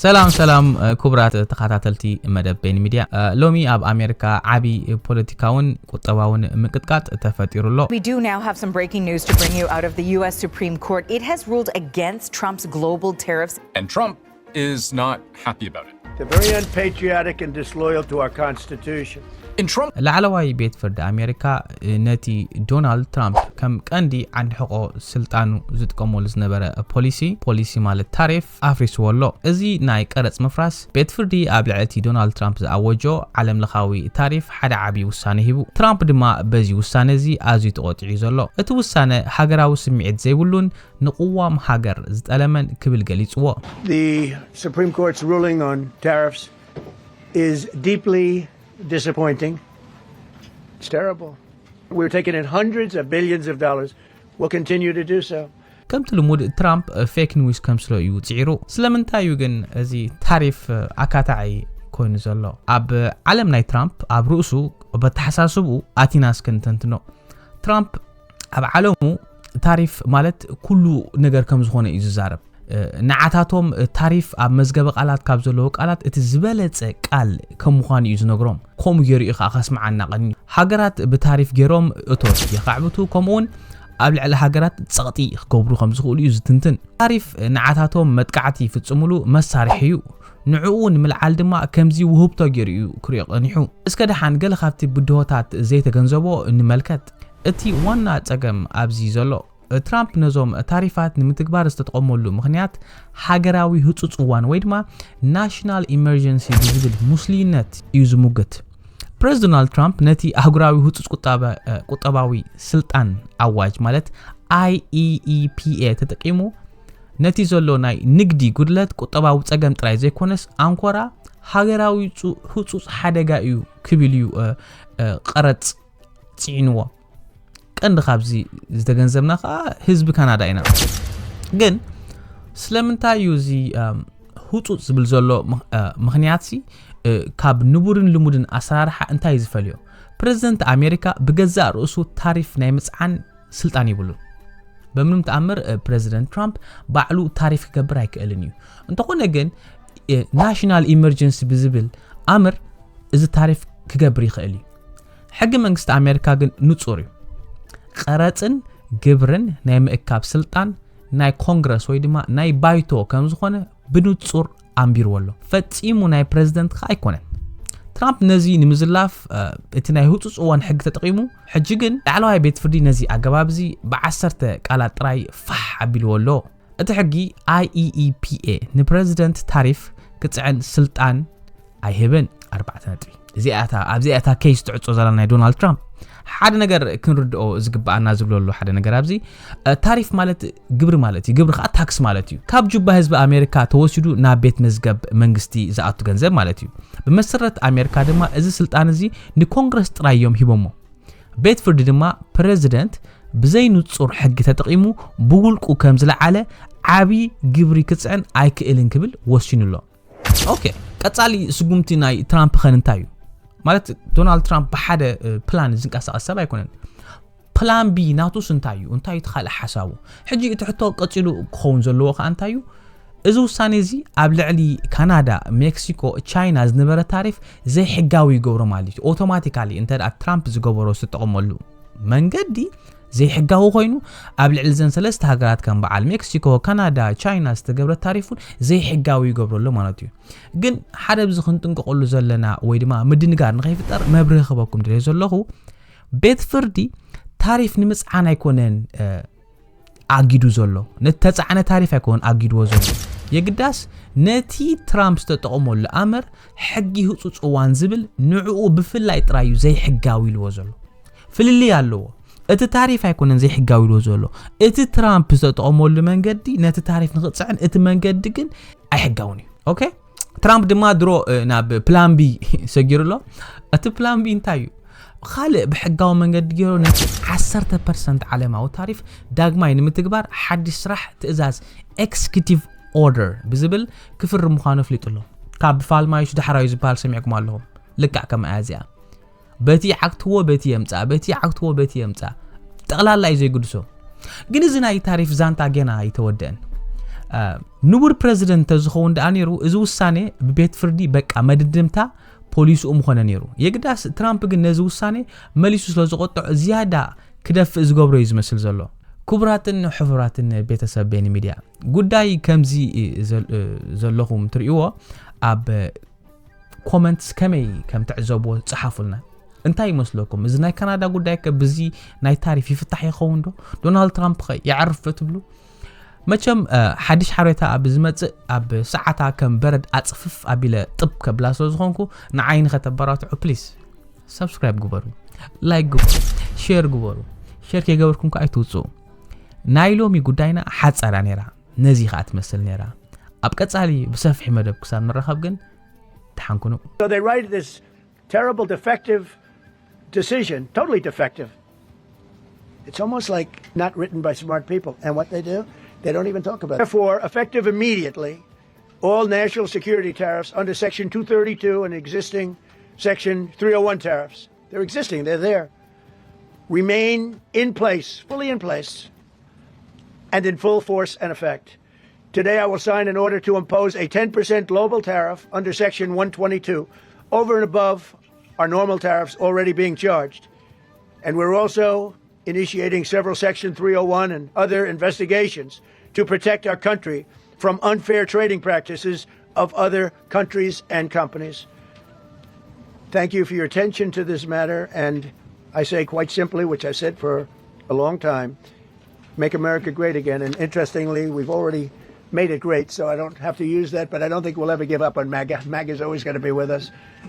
ሰላም ክቡራት ተኸታተልቲ መደብ ቤን ሚድያ ሎሚ ኣብ ኣሜሪካ ዓቢ ፖለቲካውን ቁጠባውን ምቅጥቃጥ ተፈጢሩሎ We do now have some breaking news to bring you out of the US Supreme Court. It has ruled against Trump's global tariffs. And Trump is not happy about it. They're very unpatriotic and disloyal to our Constitution. In Trump ላዕለዋይ ቤት ፍርዲ ኣሜሪካ ነቲ ዶናልድ ትራምፕ ከም ቀንዲ ዓንዲ ሕቆ ስልጣኑ ዝጥቀመሉ ዝነበረ ፖሊሲ ማለት ታሪፍ ኣፍሪስዎሎ እዚ ናይ ቀረጽ ምፍራስ ቤት ፍርዲ ኣብ ልዕሊ ዶናልድ ትራምፕ ዝኣወጆ ዓለም ለኻዊ ታሪፍ ሓደ ዓቢ ውሳነ ሂቡ ትራምፕ ድማ በዚ ውሳነ እዚ ኣዝዩ ተቆጢዑ ዘሎ እቲ ውሳነ ሃገራዊ ስምዒት ዘይብሉን ንቁዋም ሃገር ዝጠለመን ክብል ገሊጽዎ The Supreme Court's ruling on tariffs is deeply disappointing. It's terrible. We're taking in hundreds of billions of dollars. We'll continue to do so. كم تلمود ترامب فيك نيوز كم سلو يوتعيرو سلمنتا يوغن ازي تعريف اكاتعي كوين زلو اب عالم ناي ترامب اب رؤسو بتحساسبو اتيناس كنتنتنو ترامب اب عالمو تعريف مالت كله نجر كم زخونه يزارب نعاتاتهم تعريف اب مزغب قالات كاب زلو قالات ات زبلص قال كم مخان يز نغروم كوم يري خاص معنا قني حاجرات بتعريف جيروم اتوس يقعبتو كمون ኣብ ልዕሊ ሃገራት ጸቕጢ ክገብሩ ከም ዝኽእሉ እዩ ዝትንትን ታሪፍ ንዓታቶም መጥቃዕቲ ፍጽሙሉ መሳርሒ እዩ ንዕኡ ንምልዓል ድማ ከምዚ ውህብቶ ገይሩ ክሪኦ ቀኒሑ እስከ ደሓን ገለ ካብቲ ብድሆታት ዘይተገንዘቦ እንመልከት እቲ ዋና ጸገም ኣብዚ ዘሎ ትራምፕ ነዞም ታሪፋት ንምትግባር ዝተጠቀመሉ ምኽንያት ሃገራዊ ህጹጽ ዋን ወይ ድማ ናሽናል ኢመርጀንሲ ዝብል ሙስሊምነት እዩ ዝሙግት President Donald Trump ነቲ አህጉራዊ ህጹጽ ቁጠባዊ ስልጣን አዋጅ ማለት IEEPA ተጠቂሙ ነቲ ዘሎ ናይ ንግዲ ጉድለት ቁጠባዊ ጸገም ጥራይ ዘይኮነስ አንኮራ ሃገራዊ ህጹጽ ሓደጋ እዩ ክብል እዩ ቀረጽ ጽዕንዎ ቀንዲ ካብዚ ዝተገንዘብና ህዝቢ ካናዳ ኢና ግን ስለምንታይ እዩ እዚ ህጹጽ ዝብል ዘሎ ምኽንያት ካብ ንቡርን ልሙድን ኣሰራርሓ እንታይ ዝፈልዮ ፕሬዝዳንት ኣሜሪካ ብገዛእ ርእሱ ታሪፍ ናይ ምጽዓን ስልጣን ይብሉ በምንም ተኣምር ፕሬዝዳንት ትራምፕ ባዕሉ ታሪፍ ክገብር ኣይክእልን እዩ እንተኾነ ግን ናሽናል ኢመርጀንሲ ብዝብል ኣምር እዚ ታሪፍ ክገብር ይኽእል እዩ ሕጊ መንግስቲ ኣሜሪካ ግን ንጹር እዩ ቀረጽን ግብርን ናይ ምእካብ ስልጣን ናይ ኮንግረስ ወይ ድማ ናይ ባይቶ ከም ዝኾነ ብንጹር ኣምቢርወሎ ፈጺሙ ናይ ፕሬዝዳንት ኣይኮነን ትራምፕ ነዚ ንምዝላፍ እቲ ናይ ህጹጽ ዋን ሕጊ ተጠቂሙ ሕጂ ግን ላዕለዋይ ቤት ፍርዲ ነዚ ኣገባብዚ ብ10 ቃላት ጥራይ ፋሕ ኣቢልወሎ እቲ ሕጊ IEEPA ንፕሬዝዳንት ታሪፍ ክጽዕን ስልጣን ኣይህብን 4 ነጥቢ እዚኣታ ኬስ ትዕጾ ዘላ ናይ ዶናልድ ትራምፕ ሓደ ነገር ክንርድኦ ዝግባአና ዝብለሉ ሓደ ነገር ኣብዚ ታሪፍ ማለት ግብሪ ማለት እዩ ግብሪ ታክስ ማለት እዩ ካብ ጁባ ህዝቢ ኣሜሪካ ተወሲዱ ናብ ቤት መዝገብ መንግስቲ ዝኣቱ ገንዘብ ማለት እዩ ብመሰረት ኣሜሪካ ድማ እዚ ስልጣን እዚ ንኮንግረስ ጥራዮም ሂቦሞ ቤት ፍርዲ ድማ ፕሬዝዳንት ብዘይ ንጹር ሕጊ ተጠቂሙ ብውልቁ ከም ዝለዓለ ዓቢ ግብሪ ክጽዕን ኣይክእልን ክብል ወሲኑሎ ኦኬ ቀጻሊ ስጉምቲ ናይ ትራምፕ ኸንንታይ እዩ ማለት ዶናልድ ትራምፕ በሓደ ፕላን ዝንቀሳቀስ ሰብ ኣይኮነን ፕላን ቢ ናቱስ እንታዩ እንታይ ትኻልእ ሓሳቡ ሕጂ እትሕቶ ቀጺሉ ክኸውን ዘለዎ ከአንታዩ እዚ ውሳኔ እዚ ኣብ ልዕሊ ካናዳ ሜክሲኮ ቻይና ዝነበረ ታሪፍ ዘይሕጋዊ ይገብሮ ማለት እዩ ኦቶማቲካሊ እንተ ትራምፕ ዝገበሮ ዝተጠቀመሉ መንገዲ ዘይሕጋዊ ኮይኑ ኣብ ልዕሊ ዘን ሰለስተ ሃገራት ከም በዓል ሜክሲኮ ካናዳ ቻይና ዝተገብረ ታሪፉን ዘይሕጋዊ ይገብረሎ ማለት እዩ ግን ሓደ ብዚ ክንጥንቀቀሉ ዘለና ወይ ድማ ምድንጋር ንኸይፍጠር መብርህ ክበኩም ድለ ዘለኹ ቤት ፍርዲ ታሪፍ ንምጽዓን ኣይኮነን ኣጊዱ ዘሎ ነተጻዕነ ታሪፍ ኣይኮነን ኣጊድዎ ዘሎ የግዳስ ነቲ ትራምፕ ዝተጠቀመሉ ኣመር ሕጊ ህጹጽ ዋን ዝብል ንዕኡ ብፍላይ ጥራዩ ዘይሕጋዊ ይልዎ ዘሎ ፍልሊ ኣለዎ እቲ ታሪፍ ኣይኮነን ዘይሕጋዊ ይልዎ ዘሎ እቲ ትራምፕ ዝተጠቀመሉ መንገዲ ነቲ ታሪፍ ንኽጽዕን እቲ መንገዲ ግን ኣይሕጋውን እዩ ኦኬ ትራምፕ ድማ ድሮ ናብ ፕላን ቢ ሰጊሩሎ እቲ ፕላን ቢ እንታይ እዩ ካልእ ብሕጋዊ መንገዲ ገይሩ ነቲ 10% ዓለማዊ ታሪፍ ዳግማይ ንምትግባር ሓድሽ ስራሕ ትእዛዝ ኤክስኪዩቲቭ ኦርደር ብዝብል ክፍር ምዃኑ ፍሊጡሎ ካብ ፋልማይሽ ዳሕራዊ ዝበሃል ሰሚዕኩም ኣለኹም ልክዕ ከም ኣዝያ በቲ ዓክትዎ በቲ የምጻ ጠቕላላ እዩ ዘይግድሶ ግን እዚ ናይ ታሪፍ ዛንታ ገና ይተወደን ንቡር ፕሬዚደንት ዝኸውን ደኣ ነይሩ እዚ ውሳኔ ብቤት ፍርዲ በቃ መድድምታ ፖሊሱ ምኾነ ነይሩ የግዳስ ትራምፕ ግን ነዚ ውሳኔ መሊሱ ስለ ዝቆጥዕ ዝያዳ ክደፍእ ዝገብሮ እዩ ዝመስል ዘሎ ክቡራትን ሕቡራትን ቤተሰብ ቤኒ ሚድያ ጉዳይ ከምዚ ዘለኹም ትርእይዎ ኣብ ኮመንትስ ከመይ ከም ትዕዘብዎ ጽሓፉልና እንታይ ይመስለኩም እዚ ናይ ካናዳ ጉዳይ ከብዚ ናይ ታሪፍ ይፍታሕ ይኸውን ዶ ዶናልድ ትራምፕ ይዓርፍ ትብሉ መቸም ሓድሽ ሓሬታ ኣብ ዝመጽእ ኣብ ሰዓታ ከም በረድ ኣጽፍፍ ኣቢለ ጥብ ከብላ ስለ ዝኾንኩ ንዓይኒ ከተበራትዑ ፕሊዝ ሰብስክራይብ ግበሩ ላይክ ግበሩ ሼር ግበሩ ሼር ከገበርኩም ከኣይትውጽኡ ናይ ሎሚ ጉዳይና ሓጻራ ነራ ነዚ ኸ ትመስል ነራ ኣብ ቀጻሊ ብሰፊሕ መደብ ክሳብ ንረኸብ ግን ተሓንኩኑ So they write this terrible defective decision, totally defective. It's almost like not written by smart people. And what they do, they don't even talk about it. Therefore, effective immediately, all national security tariffs under Section 232 and existing Section 301 tariffs, they're existing, they're there, remain in place, fully in place, and in full force and effect. Today, I will sign an order to impose a 10% global tariff under Section 122 over and above our normal tariffs already being charged. And we're also initiating several Section 301 and other investigations to protect our country from unfair trading practices of other countries and companies. Thank you for your attention to this matter. And I say quite simply, which I've said for a long time, make America great again. And interestingly, we've already made it great, so I don't have to use that, but I don't think we'll ever give up on MAGA. MAGA is always going to be with us.